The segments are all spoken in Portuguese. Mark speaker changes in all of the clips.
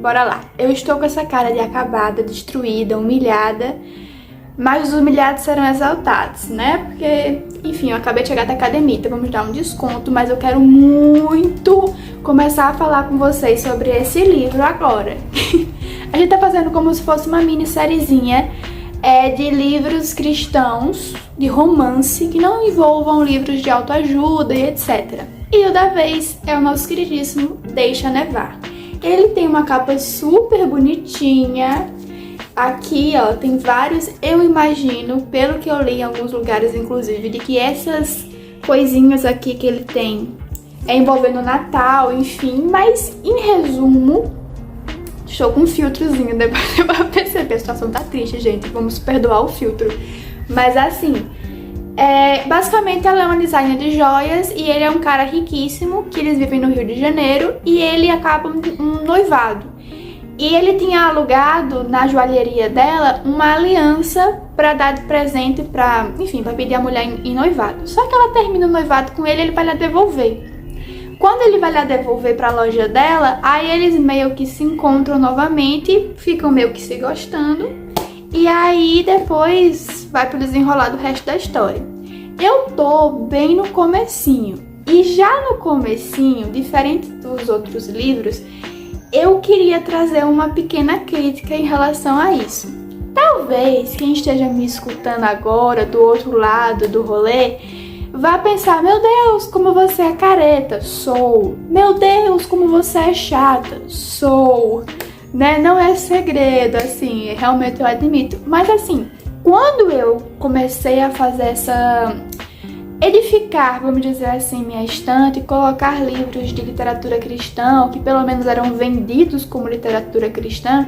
Speaker 1: bora lá. Eu estou com essa cara de acabada, destruída, humilhada, mas os humilhados serão exaltados, né? Porque, enfim, eu acabei de chegar da academia, então vamos dar um desconto, mas eu quero muito começar a falar com vocês sobre esse livro agora. A gente tá fazendo como se fosse uma minissériezinha de livros cristãos, de romance, que não envolvam livros de autoajuda e etc. E o da vez é o nosso queridíssimo Deixa Nevar. Ele tem uma capa super bonitinha. Aqui, ó, tem vários, eu imagino, pelo que eu li em alguns lugares, inclusive, de que essas coisinhas aqui que ele tem é envolvendo o Natal, enfim, mas em resumo, estou com um filtrozinho, depois eu vou perceber, a situação tá triste, gente, vamos perdoar o filtro. Mas assim, basicamente ela é uma designer de joias e ele é um cara riquíssimo, que eles vivem no Rio de Janeiro, e ele acaba um noivado. E ele tinha alugado na joalheria dela uma aliança pra dar de presente pra, enfim, pra pedir a mulher em noivado. Só que ela termina o noivado com ele vai lhe devolver. Quando ele vai lhe devolver pra loja dela, aí eles meio que se encontram novamente, ficam meio que se gostando. E aí depois vai pro desenrolar do resto da história. Eu tô bem no comecinho. E já no comecinho, diferente dos outros livros, eu queria trazer uma pequena crítica em relação a isso. Talvez quem esteja me escutando agora, do outro lado do rolê, vá pensar: meu Deus, como você é careta. Sou. Meu Deus, como você é chata. Sou. Né? Não é segredo, assim, realmente eu admito. Mas assim, quando eu comecei a fazer edificar, vamos dizer assim, minha estante, colocar livros de literatura cristã, que pelo menos eram vendidos como literatura cristã,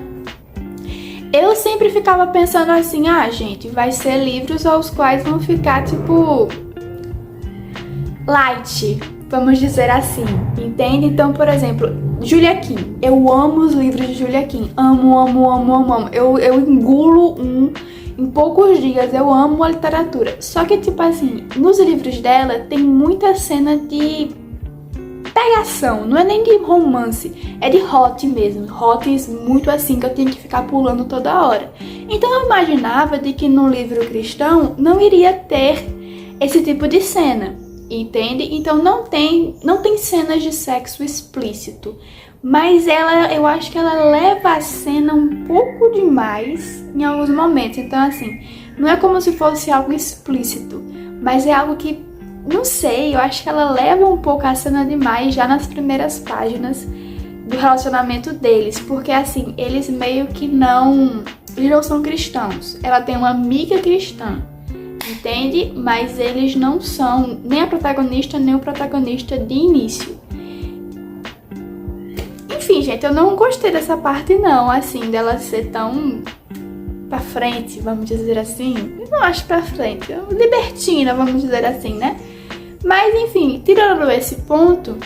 Speaker 1: eu sempre ficava pensando assim: gente, vai ser livros aos quais vão ficar, tipo, light, vamos dizer assim, entende? Então, por exemplo, Julia Quinn. Eu amo os livros de Julia Quinn. Amo, amo, amo, amo, amo. Eu engulo em poucos dias. Eu amo a literatura. Só que, tipo assim, nos livros dela tem muita cena de pegação. Não é nem de romance. É de hot mesmo. Hots muito assim, que eu tenho que ficar pulando toda hora. Então eu imaginava de que no livro cristão não iria ter esse tipo de cena. Entende? Então não tem cenas de sexo explícito. Mas eu acho que ela leva a cena um pouco demais em alguns momentos. Então assim, não é como se fosse algo explícito, mas é algo que, não sei, eu acho que ela leva um pouco a cena demais já nas primeiras páginas do relacionamento deles. Porque assim, eles meio que eles não são cristãos. Ela tem uma amiga cristã, entende? Mas eles não são nem a protagonista nem o protagonista de início. Enfim, gente, eu não gostei dessa parte não, assim, dela ser tão pra frente, vamos dizer assim. Eu não acho pra frente, libertina, vamos dizer assim, né? Mas enfim, tirando esse ponto,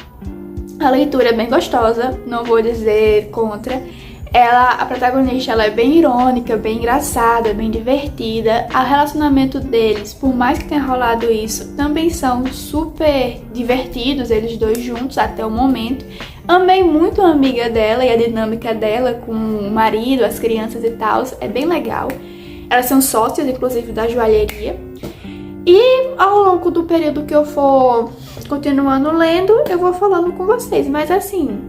Speaker 1: a leitura é bem gostosa, não vou dizer contra. A protagonista, ela é bem irônica, bem engraçada, bem divertida. O relacionamento deles, por mais que tenha rolado isso, também são super divertidos, eles dois juntos até o momento. Amei muito a amiga dela e a dinâmica dela com o marido, as crianças e tal, é bem legal. Elas são sócias, inclusive, da joalheria. E ao longo do período que eu for continuando lendo, eu vou falando com vocês. Mas assim,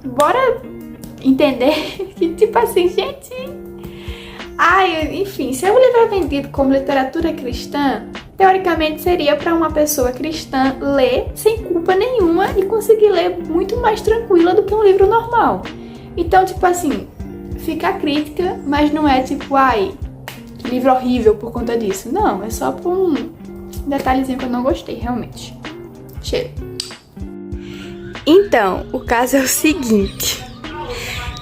Speaker 1: bora entender que, tipo assim, gente... enfim, se o livro é vendido como literatura cristã, teoricamente seria para uma pessoa cristã ler sem culpa nenhuma e conseguir ler muito mais tranquila do que um livro normal. Então, tipo assim, fica a crítica, mas não é tipo, que livro horrível por conta disso. Não, é só por um detalhezinho que eu não gostei, realmente. Cheiro. Então, o caso é o seguinte...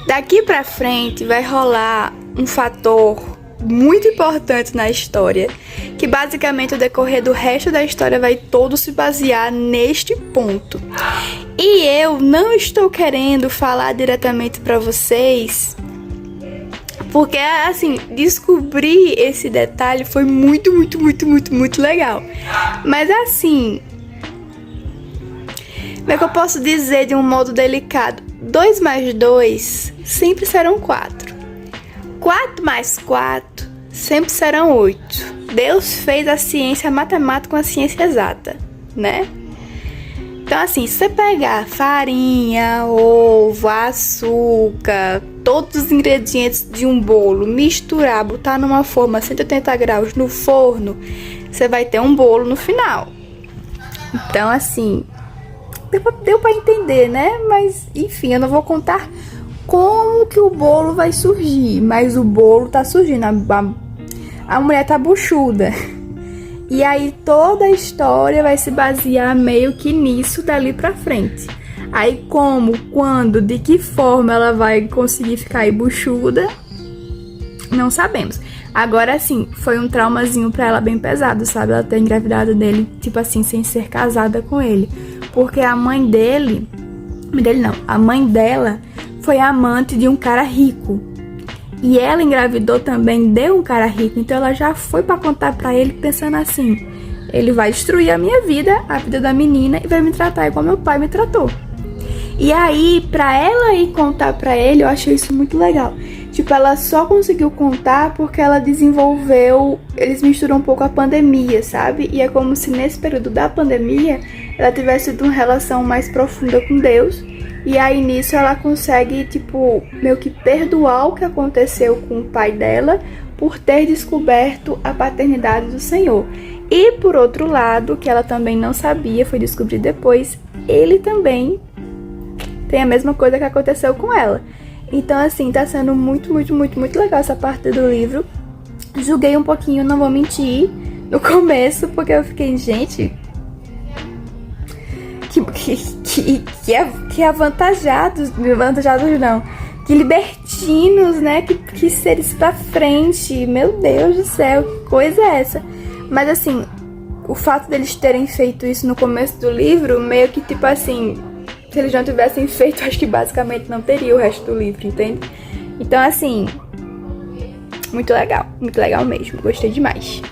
Speaker 1: Daqui pra frente vai rolar um fator muito importante na história, que basicamente o decorrer do resto da história vai todo se basear neste ponto. E eu não estou querendo falar diretamente pra vocês, porque assim, descobrir esse detalhe foi muito legal. Mas assim, como é que eu posso dizer de um modo delicado? 2 mais 2 sempre serão 4. 4 mais 4 sempre serão 8. Deus fez a ciência, a matemática com a ciência exata, né? Então, assim, se você pegar farinha, ovo, açúcar, todos os ingredientes de um bolo, misturar, botar numa forma a 180 graus no forno, você vai ter um bolo no final. Então, assim, deu pra entender, né? Mas, enfim, eu não vou contar como que o bolo vai surgir, mas o bolo tá surgindo, a mulher tá buchuda. E aí toda a história vai se basear meio que nisso dali pra frente. Aí como, quando, de que forma ela vai conseguir ficar aí buchuda, não sabemos. Agora sim, foi um traumazinho pra ela bem pesado, sabe? Ela ter engravidado dele, tipo assim, sem ser casada com ele. Porque a mãe a mãe dela foi amante de um cara rico. E ela engravidou também de um cara rico, então ela já foi pra contar pra ele pensando assim, ele vai destruir a minha vida, a vida da menina, e vai me tratar igual meu pai me tratou. E aí, pra ela ir contar pra ele, eu achei isso muito legal. Tipo, ela só conseguiu contar porque ela desenvolveu, eles misturam um pouco a pandemia, sabe? E é como se nesse período da pandemia, ela tivesse tido uma relação mais profunda com Deus. E aí nisso ela consegue, tipo, meio que perdoar o que aconteceu com o pai dela por ter descoberto a paternidade do Senhor. E por outro lado, que ela também não sabia, foi descobrir depois, ele também tem a mesma coisa que aconteceu com ela. Então assim, tá sendo muito legal essa parte do livro. Julguei um pouquinho, não vou mentir, no começo, porque eu fiquei, gente... Que avantajados não, que libertinos, né, que seres pra frente, meu Deus do céu, que coisa é essa? Mas assim, o fato deles terem feito isso no começo do livro, meio que tipo assim, se eles não tivessem feito, acho que basicamente não teria o resto do livro, entende? Então assim, muito legal mesmo, gostei demais.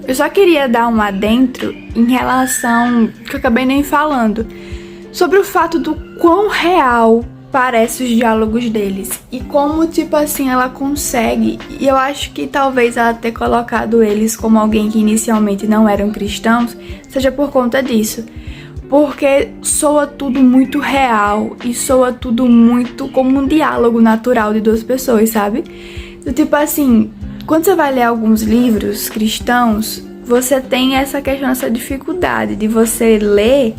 Speaker 1: Eu só queria dar um adentro em relação, que eu acabei nem falando, sobre o fato do quão real parecem os diálogos deles. E como, tipo assim, ela consegue, e eu acho que talvez ela ter colocado eles como alguém que inicialmente não eram cristãos, seja por conta disso. Porque soa tudo muito real e soa tudo muito como um diálogo natural de duas pessoas, sabe? Do tipo assim... Quando você vai ler alguns livros cristãos, você tem essa questão, essa dificuldade de você ler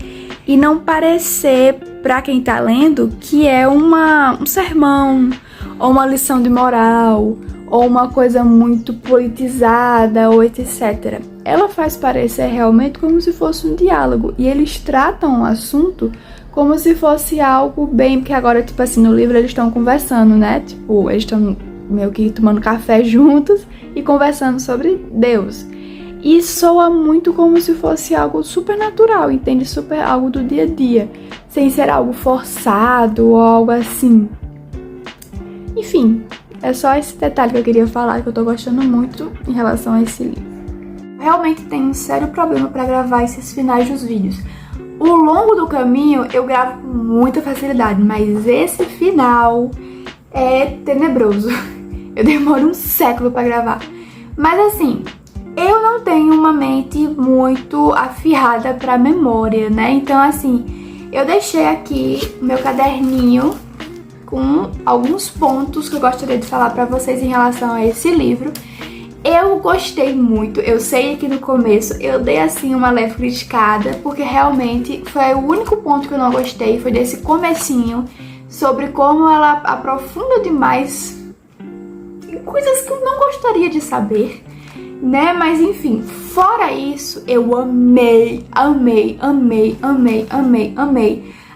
Speaker 1: e não parecer, pra quem tá lendo, que é um sermão, ou uma lição de moral, ou uma coisa muito politizada, ou etc. Ela faz parecer realmente como se fosse um diálogo, e eles tratam o assunto como se fosse algo bem... Porque agora, tipo assim, no livro eles estão conversando, né? Tipo, eles estão... meio que tomando café juntos e conversando sobre Deus. E soa muito como se fosse algo super natural, entende? Super algo do dia a dia, sem ser algo forçado ou algo assim. Enfim, é só esse detalhe que eu queria falar, que eu tô gostando muito em relação a esse livro. Realmente tenho um sério problema para gravar esses finais dos vídeos. Ao longo do caminho eu gravo com muita facilidade, mas esse final é tenebroso. Eu demoro um século pra gravar. Mas assim, eu não tenho uma mente muito afiada pra memória, né? Então assim, eu deixei aqui meu caderninho com alguns pontos que eu gostaria de falar pra vocês em relação a esse livro. Eu gostei muito, eu sei que no começo eu dei assim uma leve criticada, porque realmente foi o único ponto que eu não gostei, foi desse comecinho, sobre como ela aprofunda demais coisas que eu não gostaria de saber, né? Mas enfim, fora isso, eu amei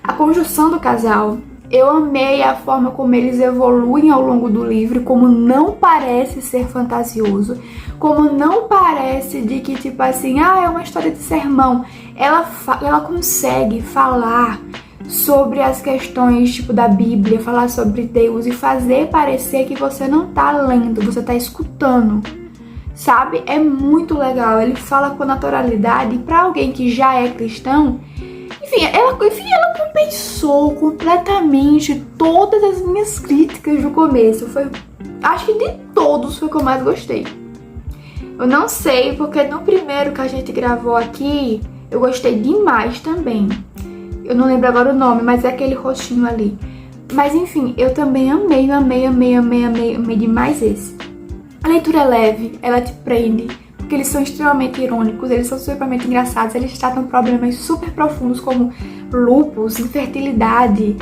Speaker 1: a conjunção do casal. Eu amei a forma como eles evoluem ao longo do livro, como não parece ser fantasioso, como não parece de que, tipo assim, é uma história de sermão. Ela consegue falar sobre as questões, tipo, da Bíblia, falar sobre Deus e fazer parecer que você não tá lendo, você tá escutando, sabe? É muito legal, ele fala com naturalidade, e pra alguém que já é cristão, enfim, ela compensou completamente todas as minhas críticas do começo. Acho que de todos foi o que eu mais gostei. Eu não sei, porque no primeiro que a gente gravou aqui, eu gostei demais também. Eu não lembro agora o nome, mas é aquele roxinho ali. Mas enfim, eu também amei demais esse. A leitura é leve, ela te prende, porque eles são extremamente irônicos, eles são supermente engraçados, eles tratam problemas super profundos como lúpus, infertilidade,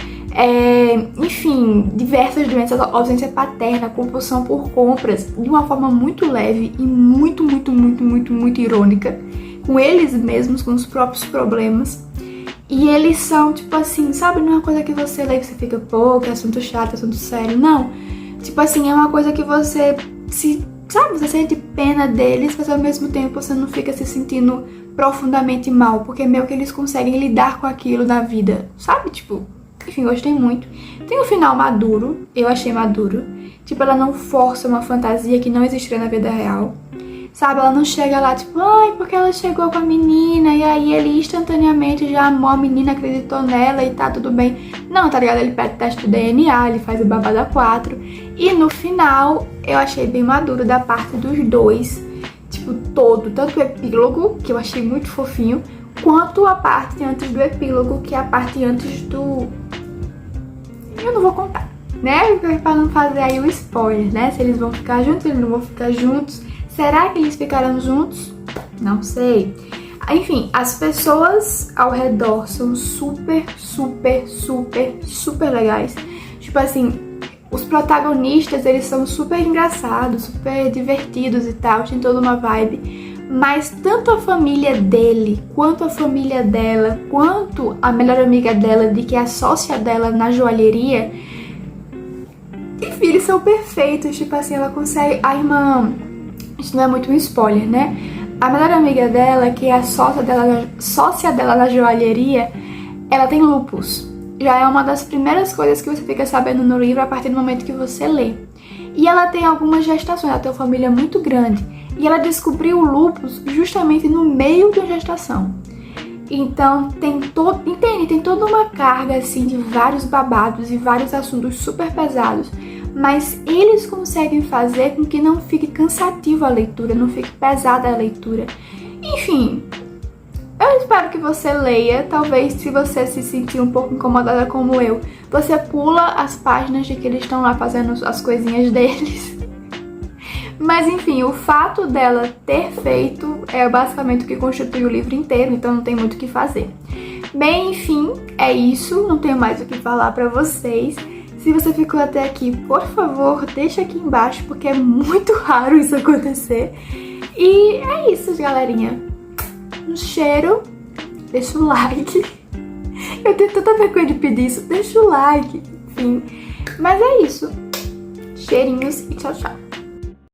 Speaker 1: enfim, diversas doenças, ausência paterna, compulsão por compras, de uma forma muito leve e muito irônica, com eles mesmos, com os próprios problemas. E eles são, tipo assim, sabe, não é uma coisa que você lê e você fica, pô, que assunto chato, assunto sério, não. Tipo assim, é uma coisa que você você sente pena deles, mas ao mesmo tempo você não fica se sentindo profundamente mal, porque meio que eles conseguem lidar com aquilo da vida, sabe? Tipo, enfim, gostei muito. Tem um final maduro, eu achei maduro. Tipo, ela não força uma fantasia que não existiria na vida real. Sabe, ela não chega lá, tipo, ai, porque ela chegou com a menina e aí ele instantaneamente já amou a menina, acreditou nela e tá tudo bem. Não, tá ligado? Ele pede teste de DNA, ele faz o babado a 4. E no final, eu achei bem maduro da parte dos dois. Tipo, todo, tanto o epílogo, que eu achei muito fofinho, quanto a parte antes do epílogo, que é a parte antes do... Eu não vou contar, né? Pra não fazer aí o spoiler, né? Se eles vão ficar juntos, eles não vão ficar juntos. Será que eles ficarão juntos? Não sei. Enfim, as pessoas ao redor são super legais. Tipo assim, os protagonistas, eles são super engraçados, super divertidos e tal, tem toda uma vibe. Mas tanto a família dele, quanto a família dela, quanto a melhor amiga dela, de que é a sócia dela na joalheria, enfim, eles são perfeitos. Tipo assim, ela consegue... A irmã... Isso não é muito um spoiler, né? A melhor amiga dela, que é a sócia dela na joalheria, ela tem lúpus. Já é uma das primeiras coisas que você fica sabendo no livro a partir do momento que você lê. E ela tem algumas gestações, ela tem uma família muito grande. E ela descobriu o lúpus justamente no meio da gestação. Então tem toda uma carga assim de vários babados e vários assuntos super pesados. Mas eles conseguem fazer com que não fique cansativo a leitura, não fique pesada a leitura. Enfim, eu espero que você leia. Talvez, se você se sentir um pouco incomodada como eu, você pula as páginas de que eles estão lá fazendo as coisinhas deles. Mas enfim, o fato dela ter feito é basicamente o que constitui o livro inteiro, então não tem muito o que fazer. Bem, enfim, é isso, não tenho mais o que falar pra vocês. Se você ficou até aqui, por favor, deixa aqui embaixo, porque é muito raro isso acontecer. E é isso, galerinha. Um cheiro, deixa o like. Eu tenho tanta vergonha de pedir isso, deixa o like, enfim. Mas é isso. Cheirinhos e tchau, tchau.